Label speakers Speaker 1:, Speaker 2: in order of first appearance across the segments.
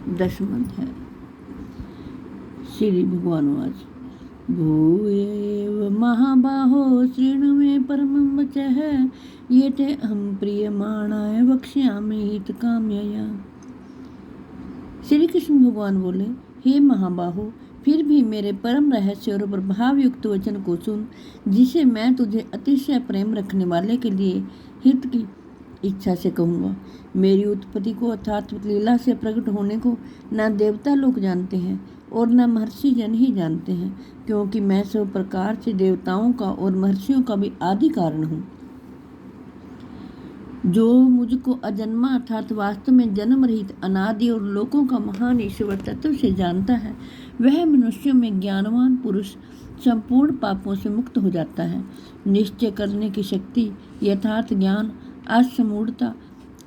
Speaker 1: 10वां है। श्री भगवानुवाच भूयैव महाबाहो शृणु मे परमं वचः ये ते अहं प्रीयमाणाय वक्ष्यामि हितकाम्यया। श्री कृष्ण भगवान बोले, हे महाबाहो, फिर भी मेरे परम रहस्य और प्रभाव युक्त वचन को सुन, जिसे मैं तुझे अतिशय प्रेम रखने वाले के लिए हित की इच्छा से कहूँगा। मेरी उत्पत्ति को अर्थात लीला से प्रकट होने को न देवता लोग जानते हैं और न महर्षि जन ही जानते हैं, क्योंकि मैं सब प्रकार से देवताओं का और महर्षियों का भी आदि कारण हूँ। जो मुझको अजन्मा अर्थात वास्तव में जन्म रहित अनादि और लोकों का महान ईश्वर तत्व से जानता है, वह मनुष्यों में ज्ञानवान पुरुष संपूर्ण पापों से मुक्त हो जाता है। निश्चय करने की शक्ति, यथार्थ ज्ञान, असमूढ़ता,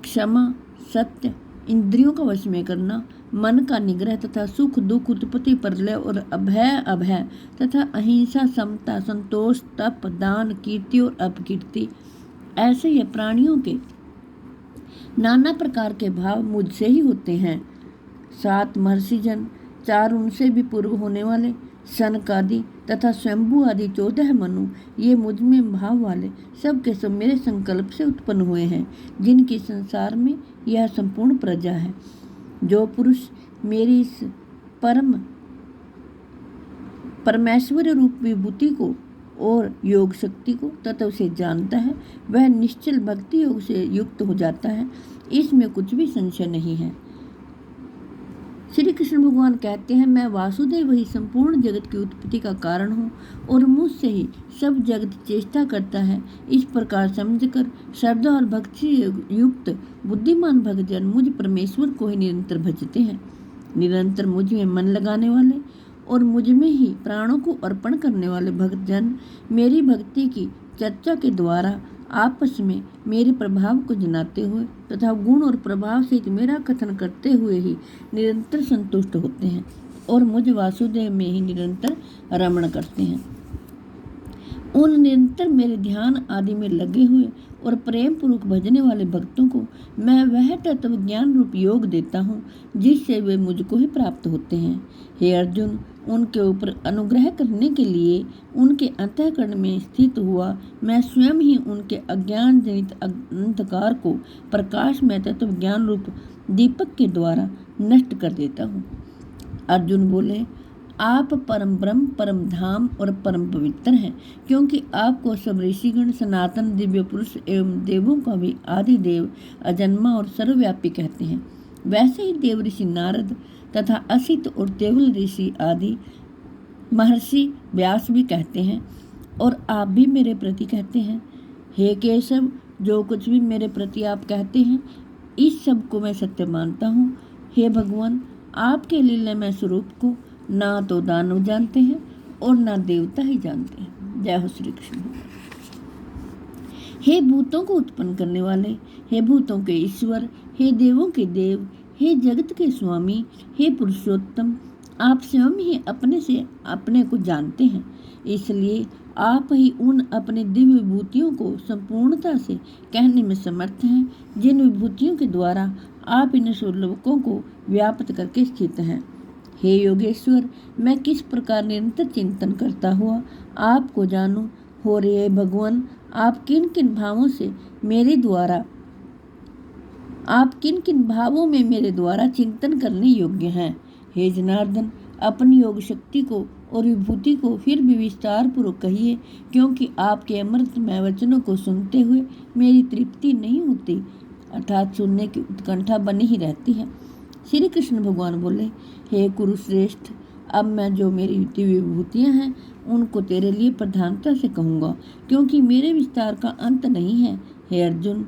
Speaker 1: क्षमा, सत्य, इंद्रियों का वश में करना, मन का निग्रह तथा सुख दुख उत्पत्ति प्रलय और अभय तथा अहिंसा, समता, संतोष, तप, दान, कीर्ति और अपकीर्ति, ऐसे ये प्राणियों के नाना प्रकार के भाव मुझसे ही होते हैं। 7 महर्षि जन, 4 उनसे भी पूर्व होने वाले, सनक आदि तथा स्वयंभू आदि 14 मनु, ये मुझ में भाव वाले सब के सब मेरे संकल्प से उत्पन्न हुए हैं, जिनकी संसार में यह संपूर्ण प्रजा है। जो पुरुष मेरी इस परमेश्वर रूप विभूति को और योग शक्ति को तत्व से जानता है, वह निश्चल भक्ति योग से युक्त हो जाता है। इसमें कुछ भी संशय नहीं है। श्री कृष्ण भगवान कहते हैं, मैं वासुदेव ही संपूर्ण जगत की उत्पत्ति का कारण हूँ और मुझसे ही सब जगत चेष्टा करता है। इस प्रकार समझकर श्रद्धा और भक्ति युक्त बुद्धिमान भक्तजन मुझ परमेश्वर को ही निरंतर भजते हैं। निरंतर मुझ में मन लगाने वाले और मुझ में ही प्राणों को अर्पण करने वाले भक्तजन मेरी भक्ति की चर्चा के द्वारा आपस में मेरे प्रभाव को जनाते हुए तथा गुण और प्रभाव सहित मेरा कथन करते हुए ही निरंतर संतुष्ट होते हैं और मुझ वासुदेव में ही निरंतर रमण करते हैं। उन निरंतर मेरे ध्यान आदि में लगे हुए और प्रेम पूर्वक भजने वाले भक्तों को मैं वह तत्व ज्ञान रूप योग देता हूँ, जिससे वे मुझको ही प्राप्त होते हैं। हे अर्जुन, उनके ऊपर अनुग्रह करने के लिए उनके अंतःकरण में स्थित हुआ मैं स्वयं ही उनके अज्ञान जनित अंधकार को प्रकाश में तत्व ज्ञान रूप दीपक के द्वारा नष्ट कर देता हूँ। अर्जुन बोले, आप परम ब्रह्म, परम धाम और परम पवित्र हैं, क्योंकि आपको सब ऋषिगण सनातन दिव्य पुरुष एवं देवों का भी आदि देव, अजन्मा और सर्वव्यापी कहते हैं। वैसे ही देव ऋषि नारद तथा असित और देवल ऋषि आदि महर्षि व्यास भी कहते हैं और आप भी मेरे प्रति कहते हैं। हे केशव, जो कुछ भी मेरे प्रति आप कहते हैं, इस सब को मैं सत्य मानता हूँ। हे भगवान, आपके लीलामय स्वरूप को ना तो दानव जानते हैं और ना देवता ही जानते हैं। जय हो श्री कृष्ण। हे भूतों को उत्पन्न करने वाले, हे भूतों के ईश्वर, हे देवों के देव, हे जगत के स्वामी, हे पुरुषोत्तम, आप स्वयं ही अपने से अपने को जानते हैं, इसलिए आप ही उन अपने दिव्य विभूतियों को संपूर्णता से कहने में समर्थ हैं, जिन विभूतियों के द्वारा आप इन सुरलोकों को व्याप्त करके स्थित हैं। हे योगेश्वर, मैं किस प्रकार निरंतर चिंतन करता हुआ आपको जानूं। हो रे भगवान, आप किन किन भावों में मेरे द्वारा चिंतन करने योग्य हैं। हे जनार्दन, अपनी योग शक्ति को और विभूति को फिर भी विस्तार पूर्वक कहिए, क्योंकि आपके अमृतमय वचनों को सुनते हुए मेरी तृप्ति नहीं होती, अर्थात सुनने की उत्कंठा बनी ही रहती है। श्री कृष्ण भगवान बोले, हे कुरुश्रेष्ठ, अब मैं जो मेरी दिव्य विभूतियाँ हैं उनको तेरे लिए प्रधानता से कहूँगा, क्योंकि मेरे विस्तार का अंत नहीं है। हे अर्जुन,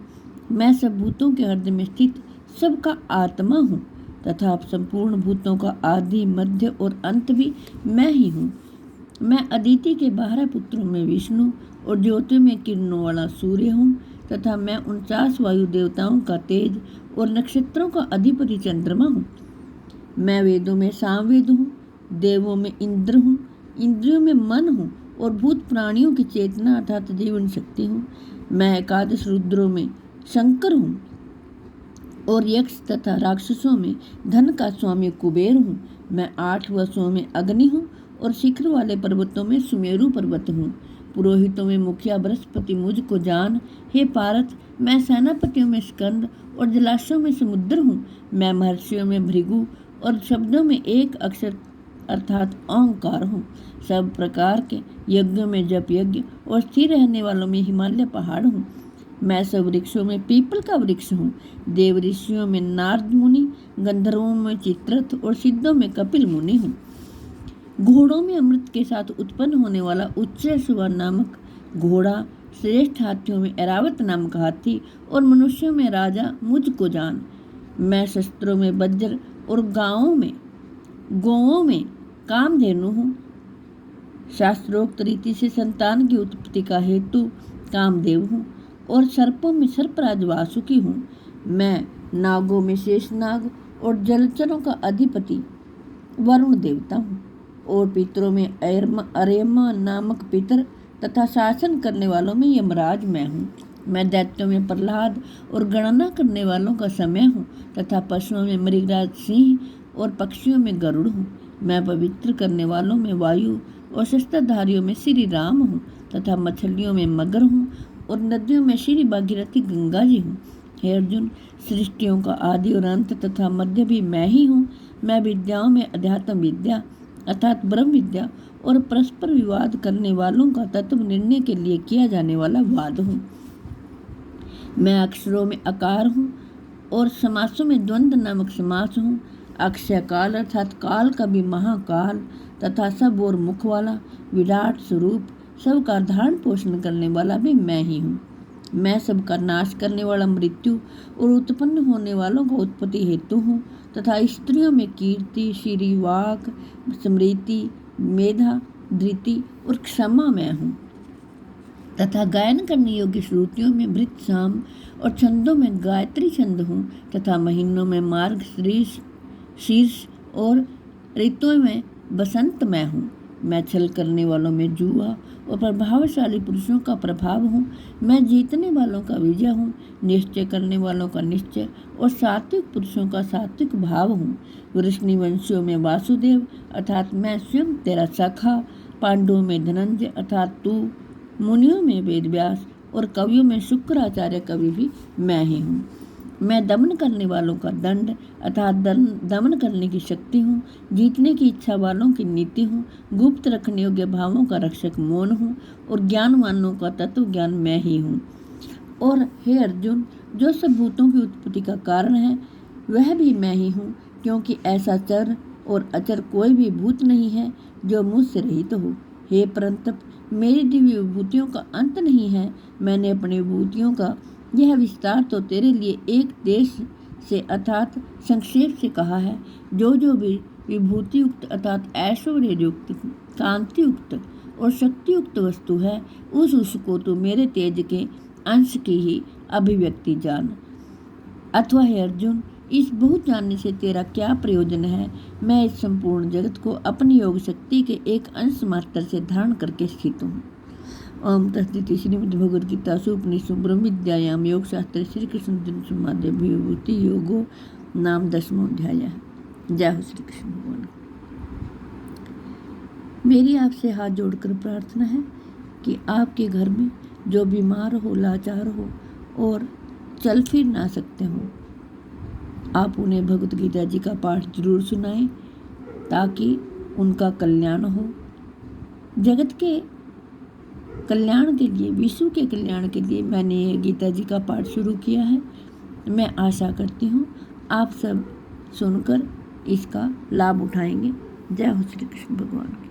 Speaker 1: मैं सब भूतों के हृदय में स्थित सबका आत्मा हूँ तथा संपूर्ण भूतों का आदि मध्य और अंत भी मैं ही हूँ। मैं अदिति के 12 पुत्रों में विष्णु और ज्योति में किरणों वाला सूर्य हूँ तथा मैं 49 वायु देवताओं का तेज और नक्षत्रों का अधिपति चंद्रमा हूँ। मैं वेदों में सामवेद हूँ, देवों में इंद्र हूँ, इंद्रियों में मन हूँ और भूत प्राणियों की चेतना अर्थात जीवन शक्ति हूँ। मैं एकादश रुद्रों में शंकर हूँ और यक्ष तथा राक्षसों में धन का स्वामी कुबेर हूँ। मैं 8 वर्षों में अग्नि हूँ और शिखर वाले पर्वतों में सुमेरु पर्वत हूँ। पुरोहितों में मुखिया बृहस्पति मुझको जान। हे पार्थ, मैं सेनापतियों में स्कंद और जलाशयों में समुद्र हूँ। मैं महर्षियों में भृगु और शब्दों में एक अक्षर अर्थात ओंकार हूँ। सब प्रकार के यज्ञों में जप यज्ञ और स्थिर रहने वालों में हिमालय पहाड़ हूँ। मैं सब वृक्षों में पीपल का वृक्ष हूँ। देव ऋषियों में नारद मुनि, गंधर्वों में चित्ररथ और सिद्धों में कपिल मुनि हूँ। घोड़ों में अमृत के साथ उत्पन्न होने वाला उच्चैःश्रवा नामक घोड़ा, श्रेष्ठ हाथियों में ऐरावत नामक हाथी और मनुष्यों में राजा मुझको जान। मैं शस्त्रों में वज्र और गौओं में कामधेनु हूँ। शास्त्रोक्त रीति से संतान की उत्पत्ति का हेतु कामदेव हूँ और सर्पों में सर्पराज वासुकी हूँ। मैं नागों में शेषनाग और जलचरों का अधिपति वरुण देवता हूँ और पितरों में अरेमा नामक पितर तथा शासन करने वालों में यमराज मैं हूँ। मैं दैत्यों में प्रहलाद और गणना करने वालों का समय हूँ तथा पशुओं में मृगराज सिंह और पक्षियों में गरुड़ हूँ। मैं पवित्र करने वालों में वायु और शस्त्रधारियों में श्री राम हूँ तथा मछलियों में मगर हूँ और नदियों में श्री भागीरथी गंगा जी हूँ। हे अर्जुन, सृष्टियों का आदि और अंत तथा मध्य भी मैं ही हूँ। मैं विद्याओं में अध्यात्म विद्या अर्थात ब्रह्म विद्या और परस्पर विवाद करने वालों का तत्व निर्णय के लिए किया जाने वाला वाद हूँ। मैं अक्षरों में अकार हूँ और समासों में द्वंद्व नामक समास हूँ। अक्षय काल अर्थात काल का भी महाकाल तथा सब और मुख वाला विराट स्वरूप, सबका धारण पोषण करने वाला भी मैं ही हूँ। मैं सबका नाश करने वाला मृत्यु और उत्पन्न होने वालों का उत्पत्ति हेतु हूँ तथा स्त्रियों में कीर्ति, श्री, वाक, स्मृति, मेधा, धृति और क्षमा मैं हूँ तथा गायन करने योग्य श्रुतियों में भृत साम और छंदों में गायत्री छंद हूँ तथा महीनों में मार्ग शीर्ष और ऋतुओं में बसंत मैं हूँ। मैं छल करने वालों में जुआ और प्रभावशाली पुरुषों का प्रभाव हूँ। मैं जीतने वालों का विजय हूँ, निश्चय करने वालों का निश्चय और सात्विक पुरुषों का सात्विक भाव हूँ। वृष्णिवंशियों में वासुदेव अर्थात मैं स्वयं तेरा सखा, पांडवों में धनंजय अर्थात तू, मुनियों में वेदव्यास और कवियों में शुक्राचार्य कवि भी मैं ही हूँ। मैं दमन करने वालों का दंड अर्थात दमन करने की शक्ति हूँ। जीतने की इच्छा वालों की नीति हूँ। गुप्त रखने योग्य भावों का रक्षक मौन हूँ और ज्ञानवानों का तत्व ज्ञान मैं ही हूँ। और हे अर्जुन, जो सब भूतों की उत्पत्ति का कारण है वह भी मैं ही हूँ, क्योंकि ऐसा चर और अचर कोई भी भूत नहीं है जो मुझसे रहित हो। हे परंतप, मेरी दिव्य विभूतियों का अंत नहीं है। मैंने अपनी विभूतियों का यह विस्तार तो तेरे लिए एक देश से अर्थात संक्षेप से कहा है। जो भी विभूति युक्त अर्थात ऐश्वर्य युक्त, कांति युक्त और शक्ति युक्त वस्तु है उसको तो मेरे तेज के अंश की ही अभिव्यक्ति जान। अथवा हे अर्जुन, इस बहुत जानने से तेरा क्या प्रयोजन है। मैं इस संपूर्ण जगत को अपनी योग शक्ति के एक अंश मात्र से धारण करके स्थित हूँ। ओम तत्सदिति। श्रीमद्भगवद्गीता उपनिषदि ब्रह्म विद्यायाम योग शास्त्र श्री कृष्ण अर्जुन संवादे विभूति योगो नाम 10वां अध्याय। जय हो श्री कृष्ण भगवान। मेरी आपसे हाथ जोड़कर प्रार्थना है कि आपके घर में जो बीमार हो, लाचार हो और चल फिर ना सकते हो, आप उन्हें भगवद गीता जी का पाठ जरूर सुनाएं ताकि उनका कल्याण हो। जगत के कल्याण के लिए, विश्व के कल्याण के लिए मैंने ये गीता जी का पाठ शुरू किया है। मैं आशा करती हूँ आप सब सुनकर इसका लाभ उठाएंगे। जय हो श्री कृष्ण भगवान की।